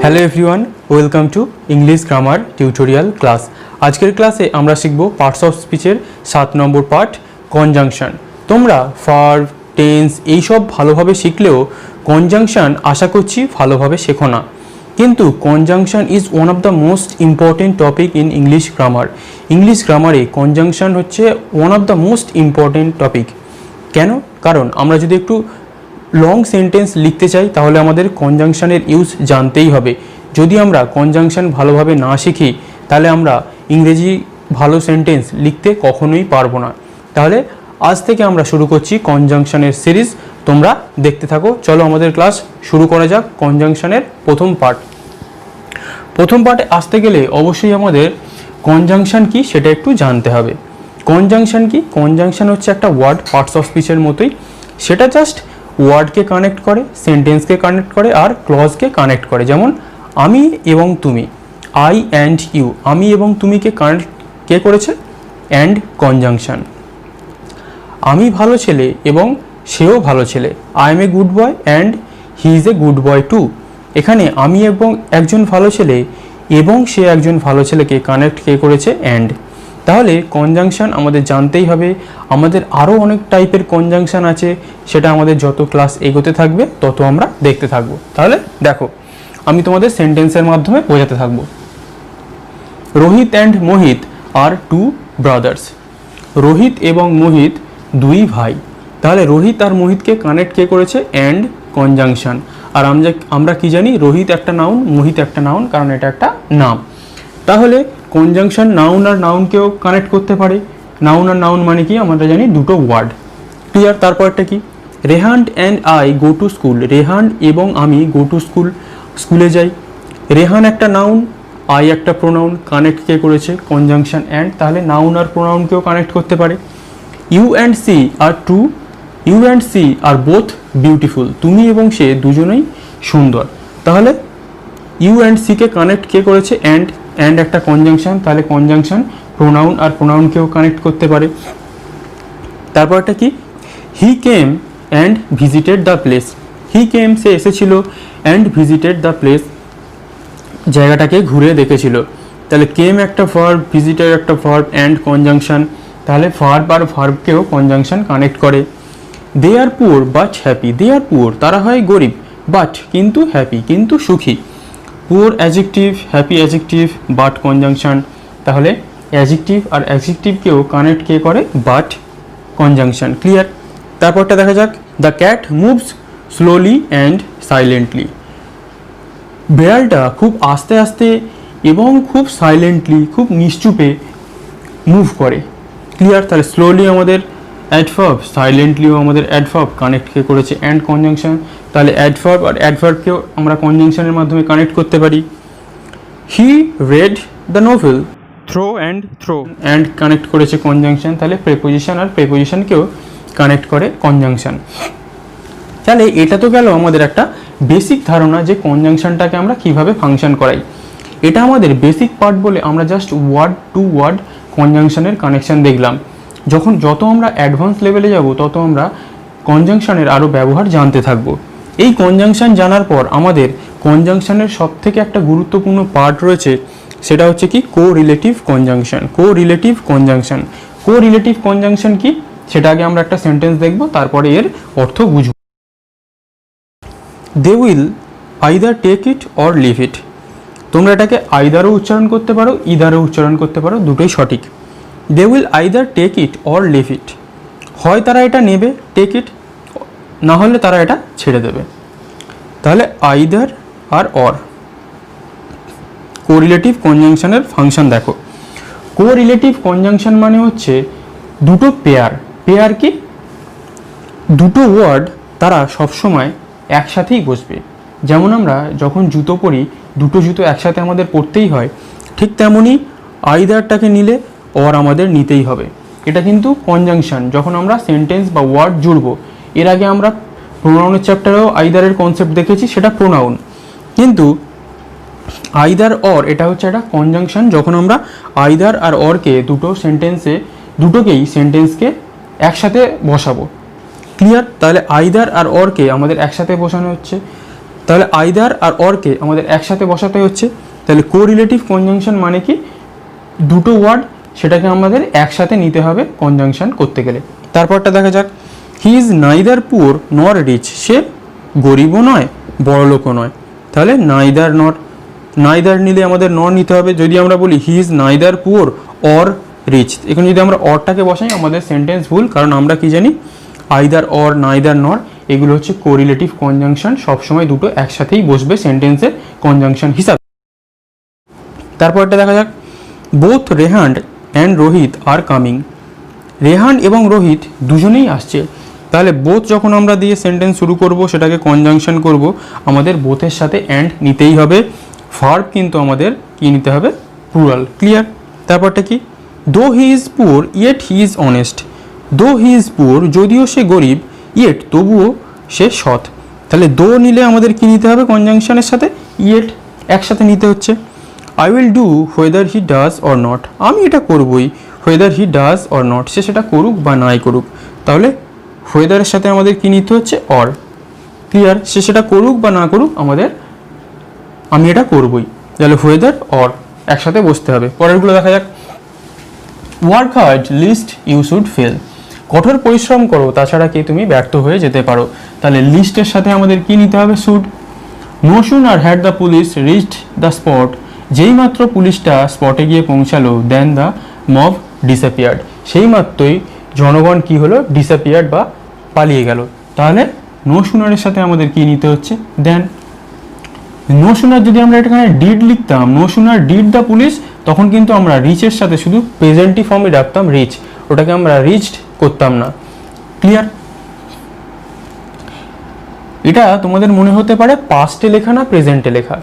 Hello everyone, welcome to English grammar tutorial class. আজকের ক্লাসে আমরা শিখব পার্টস অফ স্পিচের 7 নম্বর পার্ট কনজাংশন। তোমরা ভার্ব, টেন্স এইসব ভালোভাবে শিখলেও কনজাংশন আশা করছি ভালোভাবে শেখো না। কিন্তু conjunction is one of the most important topic in English grammar. English গ্রামারে কনজাংশন হচ্ছে one of the most important topic. কেন? কারণ আমরা যদি একটু লং সেন্টেন্স লিখতে চাই তাহলে আমাদের কনজাংশনের ইউজ জানতেই হবে। যদি আমরা কনজাংশন ভালোভাবে না শিখি তাহলে আমরা ইংরেজি ভালো সেন্টেন্স লিখতে কখনোই পারবো না। তাহলে আজ থেকে আমরা শুরু করছি কনজাংশনের সিরিজ। তোমরা দেখতে থাকো। চলো আমাদের ক্লাস শুরু করা যাক। কনজাংশনের প্রথম পার্টে আসতে গেলে অবশ্যই আমাদের কনজাংশন কি সেটা একটু জানতে হবে। কনজাংশন কি? কনজাংশন হচ্ছে একটা ওয়ার্ড, পার্টস অফ স্পিচের মতোই। সেটা জাস্ট ওয়ার্ডকে কানেক্ট করে, সেন্টেন্সকে কানেক্ট করে আর ক্লজকে কানেক্ট করে। যেমন আমি এবং তুমি, আই অ্যান্ড ইউ, আমি এবং তুমিকে কানেক্ট কে করেছে? And conjunction. আমি ভালো ছেলে এবং সেও ভালো ছেলে, I am a good boy and he is a good boy too. এখানে আমি এবং একজন ভালো ছেলে এবং সে একজন ভালো ছেলেকে কানেক্ট কে করেছে? অ্যান্ড। তাহলে কনজাংশন আমাদের জানতেই হবে। আমাদের আরও অনেক টাইপের কনজাংশন আছে, সেটা আমাদের যত ক্লাস এগোতে থাকবে তত আমরা দেখতে থাকবো। তাহলে দেখো, আমি তোমাদের সেন্টেন্সের মাধ্যমে বোঝাতে থাকবো। Rohit and Mohit are two brothers. Rohit এবং মোহিত দুই ভাই। তাহলে রোহিত আর মোহিতকে কানেক্ট কে করেছে? And conjunction. আর আমরা কি জানি? রোহিত একটা নাউন, মোহিত একটা নাউন, কারণ এটা একটা নাম। তাহলে কনজাংশন নাউন আর নাউনকেও কানেক্ট করতে পারে। নাউন আর নাউন মানে কি আমরা জানি? দুটো ওয়ার্ড। ক্লিয়ার? তারপরটা কি? Rehan and I go to school. Rehan এবং আমি গো টু স্কুল, স্কুলে যাই। রেহান একটা নাউন, আই একটা প্রোনাউন, কানেক্ট কে করেছে? Conjunction and. তাহলে নাউন আর প্রোনাউনকেও কানেক্ট করতে পারে। You and she are two, you and she are both beautiful. তুমি এবং সে দুজনেই সুন্দর। তাহলে ইউ অ্যান্ড সিকে কানেক্ট কে করেছে? অ্যান্ড। অ্যান্ড একটা কনজাংশন, তাহলে কনজাংশন প্রোনাউন আর প্রোনাউনকেও কানেক্ট করতে পারে। তারপরটা কি? He came and visited the place. He came, সে এসেছিল, অ্যান্ড ভিজিটেড দ্য প্লেস, জায়গাটাকে ঘুরে দেখেছিল। তাহলে কেম একটা ভার্ব, ভিজিটেড একটা ভার্ব, অ্যান্ড কনজাংশন। তাহলে ভার্ব আর ভার্বকেও কনজাংশন কানেক্ট করে। They are poor but happy. They are poor, তারা হয় গরিব, বাট কিন্তু হ্যাপি, কিন্তু সুখী। Poor adjective, happy adjective, but conjunction. তাহলে অ্যাডজেক্টিভ আর অ্যাডজেক্টিভকেও কানেক্ট কে করে? But conjunction. ক্লিয়ার? তারপরটা দেখা যাক। The cat moves slowly and silently. বেড়ালটা খুব আস্তে আস্তে এবং খুব সাইলেন্টলি, খুব নিশ্চুপে মুভ করে। ক্লিয়ার? তাহলে স্লোলি আমাদের অ্যাডভার্ব, সাইলেন্টলিও আমাদের অ্যাডভার্ব, কানেক্ট কে করেছে? And conjunction. তাহলে অ্যাডভার্ব আর অ্যাডভার্বকেও আমরা কনজাংশনের মাধ্যমে কানেক্ট করতে পারি। He read the novel, through and connect করেছে কনজাংশন। তাহলে প্রেপোজিশন আর প্রেপোজিশনকেও কানেক্ট করে কনজাংশন। তাহলে এটা তো গেল আমাদের একটা বেসিক ধারণা যে কনজাংশনটাকে আমরা কিভাবে ফাংশন করাই। এটা আমাদের বেসিক পার্ট বলে আমরা জাস্ট ওয়ার্ড টু ওয়ার্ড কনজাংশনের কানেকশন দেখলাম। যত আমরা অ্যাডভান্স লেভেলে যাব তত আমরা কনজাংশনের আরও ব্যবহার জানতে থাকব। এই কনজাংশন জানার পর আমাদের কনজাংশনের সবথেকে একটা গুরুত্বপূর্ণ পার্ট রয়েছে, সেটা হচ্ছে কি? কো-রিলেটিভ কনজাংশন। কো-রিলেটিভ কনজাংশন কি সেটা আগে আমরা একটা সেন্টেন্স দেখব, তারপরে এর অর্থ বুঝব। They will either take it or leave it. তোমরা এটাকে আইদারও উচ্চারণ করতে পারো, ইদারও উচ্চারণ করতে পারো, দুটোই সঠিক। They will either take it or leave it. হয় তারা এটা নেবে, টেক ইট, না হলে তারা এটা ছেড়ে দেবে। তাহলে আইদার আর অর। কোরিলেটিভ কনজাংশনের ফাংশন দেখো। কোরিলেটিভ কনজাংশন মানে হচ্ছে দুটো পেয়ার। পেয়ার কি? দুটো ওয়ার্ড তারা সবসময় একসাথেই বসবে। যেমন আমরা যখন জুতো পরি, দুটো জুতো একসাথে আমাদের পরতেই হয়, ঠিক তেমনই আইদারটাকে নিলে অর আমাদের নিতেই হবে। এটা কিন্তু কনজাংশন যখন আমরা সেন্টেন্স বা ওয়ার্ড জুড়ব। এর আগে আমরা প্রোনাউনের চ্যাপ্টারেও আইদারের কনসেপ্ট দেখেছি, সেটা প্রোনাউন। কিন্তু আইদার অর এটা হচ্ছে একটা কনজাংশন যখন আমরা আইদার আর অরকে দুটোকেই সেন্টেন্সকে একসাথে বসাবো। ক্লিয়ার? তাহলে আইদার আর অরকে আমাদের একসাথে বসানো হচ্ছে। তাহলে আইদার আর অরকে আমাদের একসাথে বসাতে হচ্ছে। তাহলে কোরিলেটিভ কনজাংশন মানে কি, দুটো ওয়ার্ড সেটাকে আমাদের একসাথে নিতে হবে কনজাংশন করতে গেলে। তারপরটা দেখা যাক, হি ইজ নাইদার পুয়ার নর রিচ, সে গরিবও নয় বড়লোকও নয়। তাহলে নাইদার নট, নাইদার নিলে আমাদের নর নিতে হবে। যদি আমরা বলি he is neither poor or rich, এখানে যদি আমরা অরটাকে বসাই আমাদের সেন্টেন্স ভুল, কারণ আমরা কি জানি আইদার অর নাইদার নর এগুলো হচ্ছে কোরিলেটিভ কনজাংশন, সবসময় দুটো একসাথেই বসবে সেন্টেন্সের কনজাংশন হিসাবে। তারপরটা দেখা যাক, both Rehan and Rohit are coming, Rehan এবং রোহিত দুজনেই আসছে। তাহলে বোথ যখন আমরা দিয়ে সেন্টেন্স শুরু করব সেটাকে কনজাংশন করব, আমাদের বোথের সাথে অ্যান্ড নিতেই হবে। ভার্ব কিন্তু আমাদের কি নিতে হবে, প্লুরাল। ক্লিয়ার? তারপরটা কি, দো he is poor yet he is honest, দো হি ইজ পুয়ার যদিও সে গরিব, ইয়েট তবুও সে সৎ। তাহলে দো নিলে আমাদের কি নিতে হবে কনজাংশনের সাথে, ইয়েট একসাথে নিতে হচ্ছে। I will do whether he does or not, আমি এটা করবই whether he does or not, সে সেটা করুক বা নাই করুক। তাহলে হোয়েদারের সাথে আমাদের কি নিতে হচ্ছে, অর। ক্লিয়ার? সে সেটা করুক বা না করুক আমাদের আমি এটা করবই, তাহলে হোয়েদার অর একসাথে বসতে হবে। পরেরগুলো দেখা যাক, work hard lest you should fail, কঠোর পরিশ্রম করো তাছাড়া কি তুমি ব্যর্থ হয়ে যেতে পারো। তাহলে লিস্টের সাথে আমাদের কি নিতে হবে, should. No sooner had the police reached the spot, যেই মাত্র পুলিশটা স্পটে গিয়ে পৌঁছালো, দেন দ্য মব ডিসঅ্যাপিয়ার্ড, সেই মাত্রই জনগণ কি হলো, ডিসঅ্যাপিয়ার্ড বা পালিয়ে গেল। তাহলে নো সুনারের সাথে আমাদের কি নিতে হচ্ছে, দেন। নো সুনার যদি আমরা এখানে ডিড লিখতাম, no sooner did the police, তখন কিন্তু আমরা রিচের সাথে শুধু প্রেজেন্টই ফর্মে রাখতাম রিচ, ওটাকে আমরা রিচড করতাম না। ক্লিয়ার? এটা তোমাদের মনে হতে পারে পাস্টে লেখা না প্রেজেন্টে লেখা।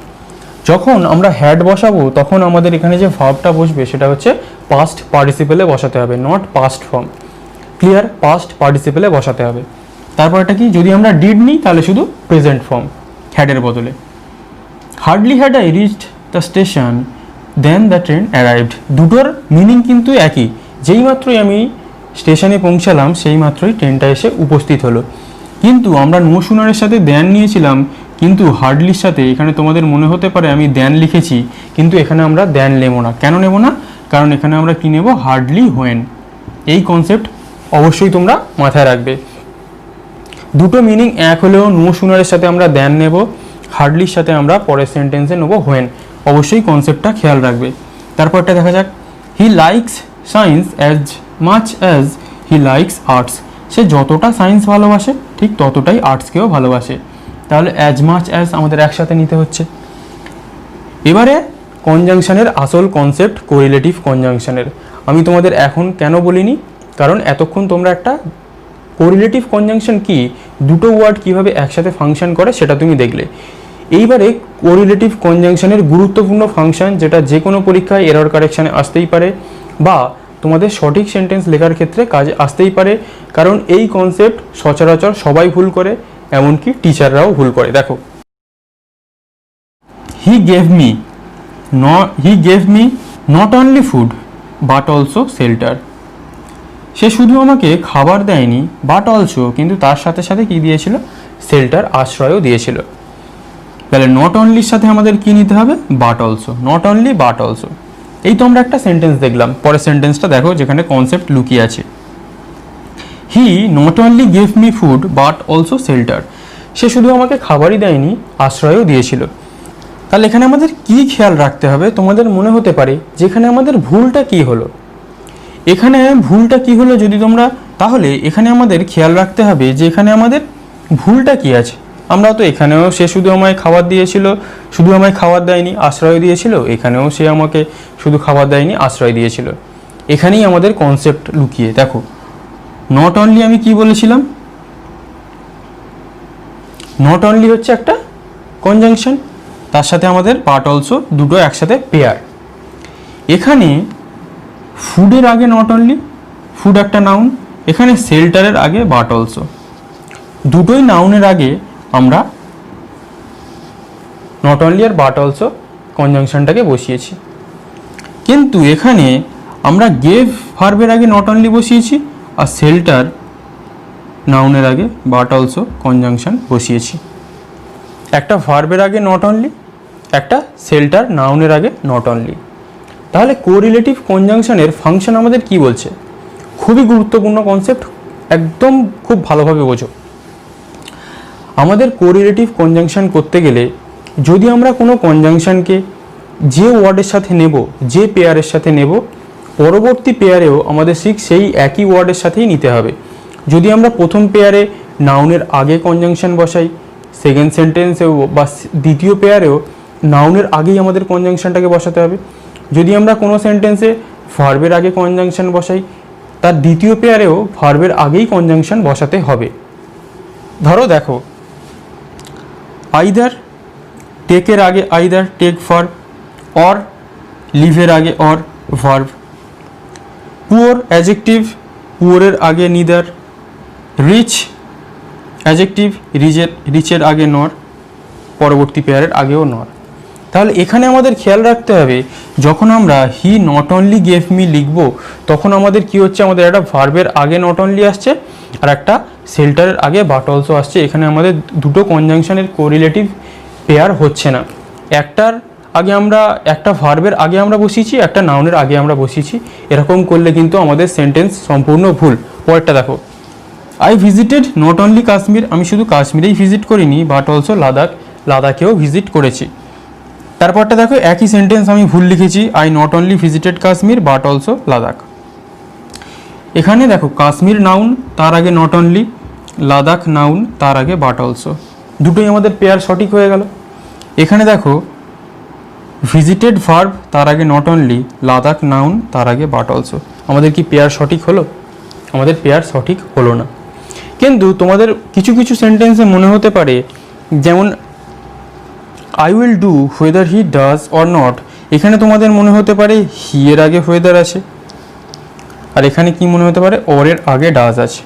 যখন আমরা হ্যাড বসাবো তখন আমাদের এখানে যে ভার্বটা বসবে সেটা হচ্ছে পাস্ট পার্টিসিপেলে বসাতে হবে, not past form. Clear? Past পার্টিসিপেলে বসাতে হবে। তারপর এটা কি, যদি আমরা ডিড নিই তাহলে শুধু প্রেজেন্ট ফর্ম হ্যাডের বদলে। Hardly had I reached the station then the train arrived, দুটোর মিনিং কিন্তু একই, যেই মাত্রই আমি স্টেশনে পৌঁছালাম সেই মাত্রই ট্রেনটা এসে উপস্থিত হলো। কিন্তু আমরা নো সুনারের সাথে দেন নিয়েছিলাম, কিন্তু হার্ডলির সাথে এখানে তোমাদের মনে হতে পারে আমি দেন লিখেছি, কিন্তু এখানে আমরা দেন নেব না। কেন নেব না? কারণ এখানে আমরা কি নেব, হার্ডলি হোয়েন। এই কনসেপ্ট অবশ্যই তোমরা মাথায় রাখবে। দুটো মিনিং এক হলেও নো সুনারের সাথে আমরা দেন নেব, হার্ডলির সাথে আমরা পরের সেন্টেন্সে নেব হোয়েন। অবশ্যই কনসেপ্টটা খেয়াল রাখবে। তারপরটা দেখা যাক, he likes science as much as he likes arts, সে যতটা সায়েন্স ভালোবাসে ঠিক ততটাই আর্টসকেও ভালোবাসে। তাহলে অ্যাজ মাচ অ্যাজ আমাদের একসাথে নিতে হচ্ছে। এবারে কনজাংশনের আসল কনসেপ্ট কোরিলেটিভ কনজাংশনের আমি তোমাদের এখন কেন বলিনি, কারণ এতক্ষণ তোমরা একটা কোরিলেটিভ কনজাংশন কি, দুটো ওয়ার্ড কিভাবে একসাথে ফাংশন করে সেটা তুমি দেখলে। এইবারে কোরিলেটিভ কনজাংশনের গুরুত্বপূর্ণ ফাংশন, যেটা যে কোনো পরীক্ষায় এরর কারেকশানে আসতেই পারে বা তোমাদের সঠিক সেন্টেন্স লেখার ক্ষেত্রে কাজে আসতেই পারে, কারণ এই কনসেপ্ট সচরাচর সবাই ভুল করে, এমনকি টিচাররাও ভুল করে। দেখো, he gave me not only food but also shelter, সে শুধু আমাকে খাবার দেয়নি বাট অলসো, কিন্তু তার সাথে সাথে কি দিয়েছিল, শেল্টার আশ্রয়ও দিয়েছিল। তাহলে নট অনলির সাথে আমাদের কি নিতে হবে, but also, not only but also. এই তো আমরা একটা সেন্টেন্স দেখলাম, পরের সেন্টেন্সটা দেখো যেখানে কনসেপ্ট লুকিয়ে আছে। He not only gave me food but also shelter, সে শুধু আমাকে খাবারই দেয়নি আশ্রয়ও দিয়েছিল। তাহলে এখানে আমাদের কি খেয়াল রাখতে হবে, তোমাদের মনে হতে পারে যেখানে আমাদের ভুলটা কি হলো, এখানে ভুলটা কি হলো যদি তোমরা, তাহলে এখানে আমাদের খেয়াল রাখতে হবে যে এখানে আমাদের ভুলটা কি আছে। আমরা তো এখানেও সে শুধু আমায় খাবার দিয়েছিল, শুধু আমায় খাবার দেয়নি আশ্রয় দিয়েছিল, এখানেও সে আমাকে শুধু খাবার দেয়নি আশ্রয় দিয়েছিল। এখানেই আমাদের কনসেপ্ট লুকিয়ে। দেখো, নট অনলি আমি কি বলেছিলাম, নট অনলি হচ্ছে একটা কনজাংশন, তার সাথে আমাদের বাট অলসো, দুটো একসাথে পেয়ার। এখানে ফুডের আগে নট অনলি, ফুড একটা নাউন, এখানে শেল্টারের আগে বাট অলসো, দুটোই নাউনের আগে আমরা নট অনলি আর বাট অলসো কনজাংশনটাকে বসিয়েছি। কিন্তু এখানে আমরা গেভ ভার্বের আগে নট অনলি বসিয়েছি আর শেল্টার নাউনের আগে বাট অলসো কনজাংশন বসিয়েছি। একটা ভার্বের আগে নট অনলি, একটা শেল্টার নাউনের আগে নট অনলি। তাহলে কোরিলেটিভ কনজাংশনের ফাংশন আমাদের কি বলছে? খুবই গুরুত্বপূর্ণ কনসেপ্ট, একদম খুব ভালোভাবে বোঝো। আমাদের কোরিলেটিভ কনজাংশন করতে গেলে যদি আমরা কোনো কনজাংশনকে যে ওয়ার্ডের সাথে নেব, যে পেয়ারের সাথে নেব, পরবর্তী পেয়ারেও আমাদের ঠিক সেই একই ওয়ার্ডের সাথেই নিতে হবে। যদি আমরা প্রথম পেয়ারে নাউনের আগে কনজাংশন বসাই, সেকেন্ড সেন্টেন্সেও বা দ্বিতীয় পেয়ারেও নাউনের আগেই আমাদের কনজাংশনটাকে বসাতে হবে। যদি আমরা কোনো সেন্টেন্সে ভার্বের আগে কনজাংশন বসাই, তার দ্বিতীয় পেয়ারেও ভার্বের আগেই কনজাংশন বসাতে হবে। ধরো দেখো, আইদার, টেকের আগে আইদার টেক ভার্ব, অর লিভের আগে অর ভার্ব, পুয়ার অ্যাডজেক্টিভ, পুয়ারের আগে নিদার, রিচ অ্যাডজেক্টিভ, রিচের আগে নর, পরবর্তী পেয়ারের আগেও নর। তাহলে এখানে আমাদের খেয়াল রাখতে হবে, যখন আমরা হি নট অনলি গেভ মি লিখবো, তখন আমাদের কি হচ্ছে, আমাদের একটা ভার্বের আগে নট অনলি আসছে আর একটা শেল্টারের আগে বাট অলসো আসছে। এখানে আমাদের দুটো কনজাংশনের কোরিলেটিভ পেয়ার হচ্ছে না। একটার আগে আমরা, একটা ভার্বের আগে আমরা বসিয়েছি, একটা নাউনের আগে আমরা বসিয়েছি। এরকম করলে কিন্তু আমাদের সেন্টেন্স সম্পূর্ণ ভুল। পরেরটা দেখো, I visited not only Kashmir, আমি শুধু কাশ্মীরেই ভিজিট করিনি বাট অলসো লাদাখ, লাদাখেও ভিজিট করেছি। তারপরটা দেখো, একই সেন্টেন্স আমি ভুল লিখেছি, I not only visited Kashmir but also Ladakh. এখানে দেখো, কাশ্মীর নাউন, তার আগে নট অনলি, লাদাখ নাউন, তার আগে বাট অলসো, দুটোই আমাদের পেয়ার সঠিক হয়ে গেল। এখানে দেখো, ভিজিটেড ভার্ব, তার আগে নট অনলি, লাদাখ নাউন, তার আগে বাট অলসো। আমাদের কি পেয়ার সঠিক হলো? আমাদের পেয়ার সঠিক হলো না। কিন্তু তোমাদের কিছু কিছু সেন্টেন্সে মনে হতে পারে, যেমন I will do whether he does or not, এখানে তোমাদের মনে হতে পারে হি এর আগে হোয়েদার আছে, আর এখানে কি মনে হতে পারে, অরের আগে ডাজ আছে।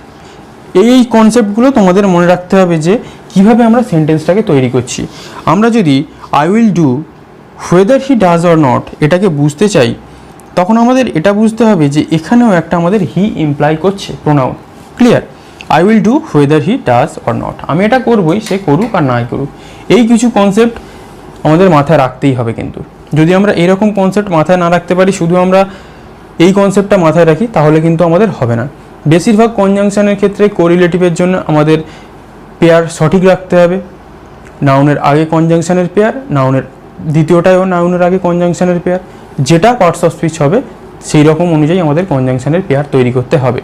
এই কনসেপ্টগুলো তোমাদের মনে রাখতে হবে যে কিভাবে আমরা সেন্টেন্সটাকে তৈরি করছি। আমরা যদি I will do whether he does or not এটাকে বুঝতে চাই, তখন আমাদের এটা বুঝতে হবে যে এখানেও একটা আমাদের হি ইমপ্লাই করছে pronoun. Clear? I will do whether he does or not, আমি এটা করবই, সে করুক আর নাই করুক। এই কিছু কনসেপ্ট আমাদের মাথায় রাখতেই হবে। কিন্তু যদি আমরা এরকম কনসেপ্ট মাথায় না রাখতে পারি, শুধু আমরা এই কনসেপ্টটা মাথায় রাখি, তাহলে কিন্তু আমাদের হবে না। বেশিরভাগ কনজাংশনের ক্ষেত্রে কোরিলেটিভের জন্য আমাদের পেয়ার সঠিক রাখতে হবে। নাউনের আগে কনজাংশনের পেয়ার, নাউনের দ্বিতীয়টাও নাউনের আগে কনজাংশনের পেয়ার, যেটা পার্টস অফ স্পিচ হবে সেই রকম অনুযায়ী আমাদের কনজাংশনের পেয়ার তৈরি করতে হবে।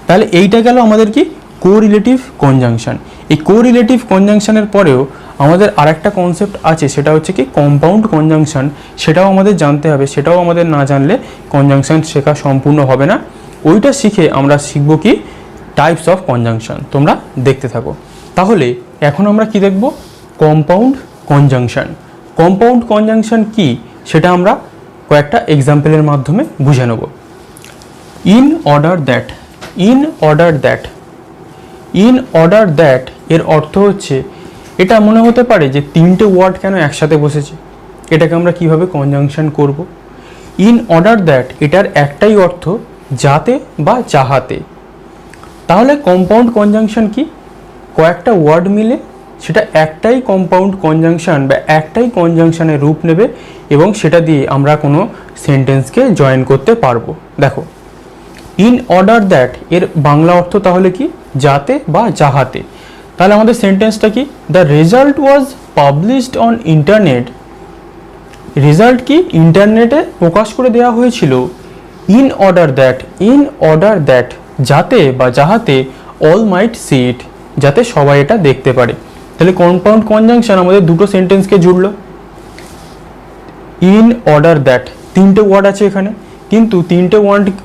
তাহলে এইটা গেল আমাদের কি, কোরিলেটিভ কনজাংশন। এই কোরিলেটিভ কনজাংশনের পরেও আমাদের আরেকটা কনসেপ্ট আছে, সেটা হচ্ছে কি কম্পাউন্ড কনজাংশন। সেটাও আমাদের জানতে হবে, সেটাও আমাদের না জানলে কনজাংশন শেখা সম্পূর্ণ হবে না। ওইটা শিখে আমরা শিখবো কি, টাইপস অফ কনজাংশন। তোমরা দেখতে থাকো। তাহলে এখন আমরা কি দেখব, কম্পাউন্ড কনজাংশন। কম্পাউন্ড কনজাংশন কি সেটা আমরা কয়েকটা এক্সাম্পলের মাধ্যমে বুঝে নেব। In order that, in order that, in order that এর অর্থ হচ্ছে, এটা মনে হতে পারে যে তিনটে ওয়ার্ড কেন একসাথে বসেছে, এটাকে আমরা কিভাবে কনজাংশন করব। ইন অর্ডার দ্যাট এটার একটাই অর্থ, যাতে বা চাহাতে। তাহলে কম্পাউন্ড কনজাংশন কি, কয়েকটা ওয়ার্ড মিলে সেটা একটাই কম্পাউন্ড কনজাংশন বা একটাই কনজাংশনের রূপ নেবে এবং সেটা দিয়ে আমরা কোনো সেন্টেন্সকে জয়েন করতে পারবো। দেখো, ইন অর্ডার দ্যাট এর বাংলা অর্থ তাহলে কি, যাতে বা যাহাতে। তাহলে আমাদের সেন্টেন্সটা কি, the result was published on internet, result কি ইন্টারনেটে প্রকাশ করে দেওয়া হয়েছিল। In order that, in order that যাতে বা যাহাতে অল মাইট সি ইট, যাতে সবাই এটা দেখতে পারে। তাহলে কম্পাউন্ড কনজাংশন আমাদের দুটো সেন্টেন্সকে জুড়লো। ইন অর্ডার দ্যাট, তিনটে ওয়ার্ড আছে এখানে, কিন্তু তিনটে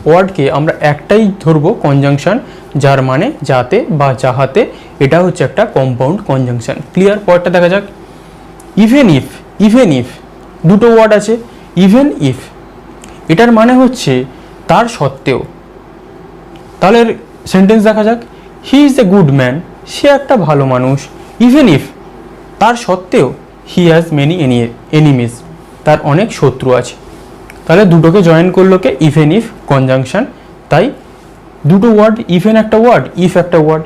ওয়ার্ডকে আমরা একটাই ধরবো কনজাংশন, যার মানে যাতে বা যাহাতে। এটা হচ্ছে একটা কম্পাউন্ড কনজাংশন। ক্লিয়ার? পরেরটা দেখা যাক। ইভেন ইফ, ইভেন ইফ দুটো ওয়ার্ড আছে, ইভেন ইফ এটার মানে হচ্ছে তার সত্ত্বেও। তাহলে সেন্টেন্স দেখা যাক, he is a good man, সে একটা ভালো মানুষ। ইভেন ইফ তার সত্ত্বেও, হি হ্যাজ মেনি এনিমিজ, তার অনেক শত্রু আছে। তাহলে দুটোকে জয়েন করলো কে, ইভেন ইফ কনজাংশন। তাই দুটো ওয়ার্ড, ইভেন একটা ওয়ার্ড, ইফ একটা ওয়ার্ড।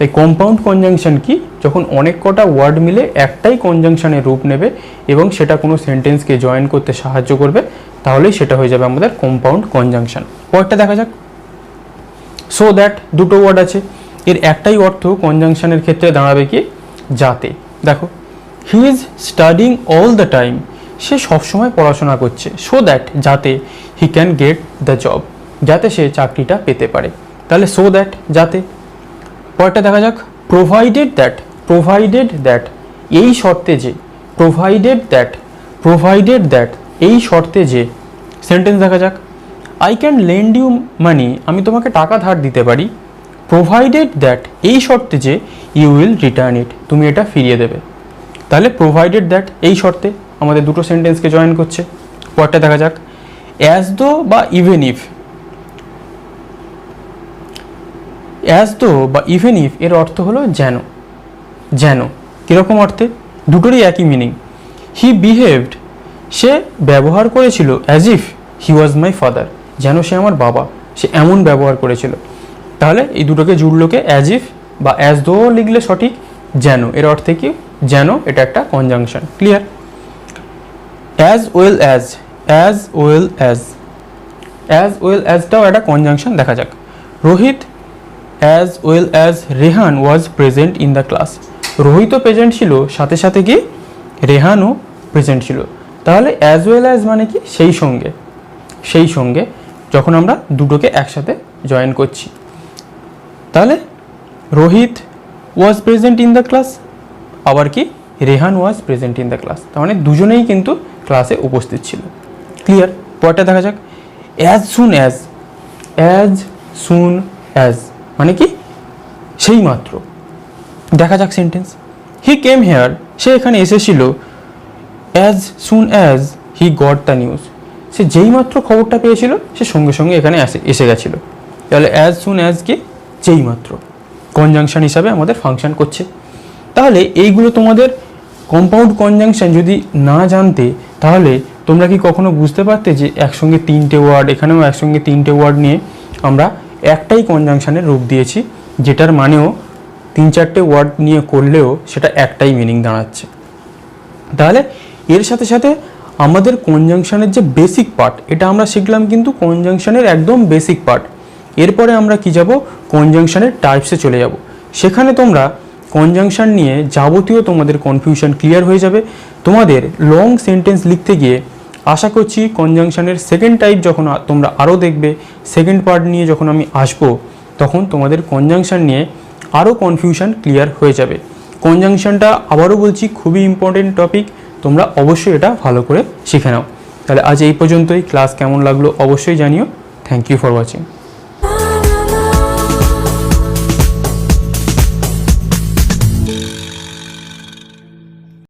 তাই কম্পাউন্ড কনজাংশন কি, যখন অনেক কটা ওয়ার্ড মিলে একটাই কনজাংশনের রূপ নেবে এবং সেটা কোনো সেন্টেন্সকে জয়েন করতে সাহায্য করবে, তাহলেই সেটা হয়ে যাবে আমাদের কম্পাউন্ড কনজাংশন। পরেরটা দেখা যাক। সো দ্যাট, দুটো ওয়ার্ড আছে, এর একটাই অর্থ কনজাংশনের ক্ষেত্রে দাঁড়াবে কি, যাতে। দেখো, he is studying all the time, সে সবসময় পড়াশোনা করছে। সো দ্যাট, যাতে, he can get the job, যাতে সে চাকরিটা পেতে পারে। তাহলে সো দ্যাট, যাতে। পরেরটা দেখা যাক। প্রোভাইডেড দ্যাট, প্রোভাইডেড দ্যাট, এই শর্তে যে, প্রোভাইডেড দ্যাট, প্রোভাইডেড দ্যাট, এই শর্তে যে। সেন্টেন্স দেখা যাক। I can lend you money, আমি তোমাকে টাকা ধার দিতে পারি। প্রোভাইডেড দ্যাট, এই শর্তে যে, ইউ উইল রিটার্ন ইট, তুমি এটা ফিরিয়ে দেবে। তাহলে প্রোভাইডেড দ্যাট এই শর্তে আমাদের দুটো সেন্টেন্সকে জয়েন করছে। পরেরটা দেখা যাক। অ্যাজ দো বা ইভেন ইফ, অ্যাজ দো বা ইভেন ইফ এর অর্থ হলো যেন, যেন। কীরকম অর্থে? দুটোরই একই মিনিং। হি বিহেভড, সে ব্যবহার করেছিল, as if he was my father, যেন সে আমার বাবা, সে এমন ব্যবহার করেছিল। তাহলে এই দুটোকে জুড়লোকে অ্যাজ ইফ বা অ্যাজ দো লিখলে সঠিক, যেন এর অর্থে কি, যেন, এটা একটা conjunction. Clear? As well as, as well as, as well অ্যাজটাও একটা কনজাংশন। দেখা যাক। Rohit as well as Rehan was present in the class, রোহিতও প্রেজেন্ট ছিল, সাথে সাথে কি রেহানও প্রেজেন্ট ছিল। তাহলে অ্যাজ ওয়েল অ্যাজ মানে কি, সেই সঙ্গে, সেই সঙ্গে, যখন আমরা দুটোকে একসাথে জয়েন করছি। তাহলে রোহিত ওয়াজ প্রেজেন্ট ইন দ্য ক্লাস, আবার কি Rehan was present in the class, তার মানে দুজনেই কিন্তু ক্লাসে উপস্থিত ছিল। ক্লিয়ার? পরটা দেখা যাক। As soon as, as soon as মানে কি, সেই মাত্র। দেখা যাক সেন্টেন্স। হি কেম হেয়ার, সে এখানে এসেছিল। As soon as he got the news, সে যেই মাত্র খবরটা পেয়েছিল সে সঙ্গে সঙ্গে এখানে এসে গেছিলো। তাহলে অ্যাজ সুন অ্যাজ কি, যেই মাত্র, কনজাংশন হিসাবে আমাদের ফাংশন করছে। তাহলে এইগুলো তোমাদের কম্পাউন্ড কনজাংশন যদি না জানতে, তাহলে তোমরা কি কখনো বুঝতে পারতে যে একসঙ্গে তিনটে ওয়ার্ড, এখানেও একসঙ্গে তিনটে ওয়ার্ড নিয়ে আমরা একটাই কনজাংশনের রূপ দিয়েছি, যেটার মানেও তিন চারটে ওয়ার্ড নিয়ে করলেও সেটা একটাই মিনিং দাঁড়াচ্ছে। তাহলে এর সাথে সাথে আমাদের কনজাংশনের যে বেসিক পার্ট, এটা আমরা শিখলাম কিন্তু কনজাংশনের একদম বেসিক পার্ট। এরপরে আমরা কি যাব, কনজাংশনের টাইপসে চলে যাব। সেখানে তোমরা কনজাংশন নিয়ে যাবতীয় তোমাদের কনফিউশন ক্লিয়ার হয়ে যাবে। তোমাদের লং সেন্টেন্স লিখতে গিয়ে আশা করছি কনজাংশনের সেকেন্ড টাইপ যখন তোমরা আরও দেখবে, সেকেন্ড পার্ট নিয়ে যখন আমি আসবো, তখন তোমাদের কনজাংশন নিয়ে আরও কনফিউশন ক্লিয়ার হয়ে যাবে। কনজাংশনটা আবারও বলছি খুবই ইম্পর্টেন্ট টপিক, তোমরা অবশ্যই এটা ভালো করে শিখে নাও। তাহলে আজ এই পর্যন্তই। ক্লাস কেমন লাগলো অবশ্যই জানিও। Thank you for watching.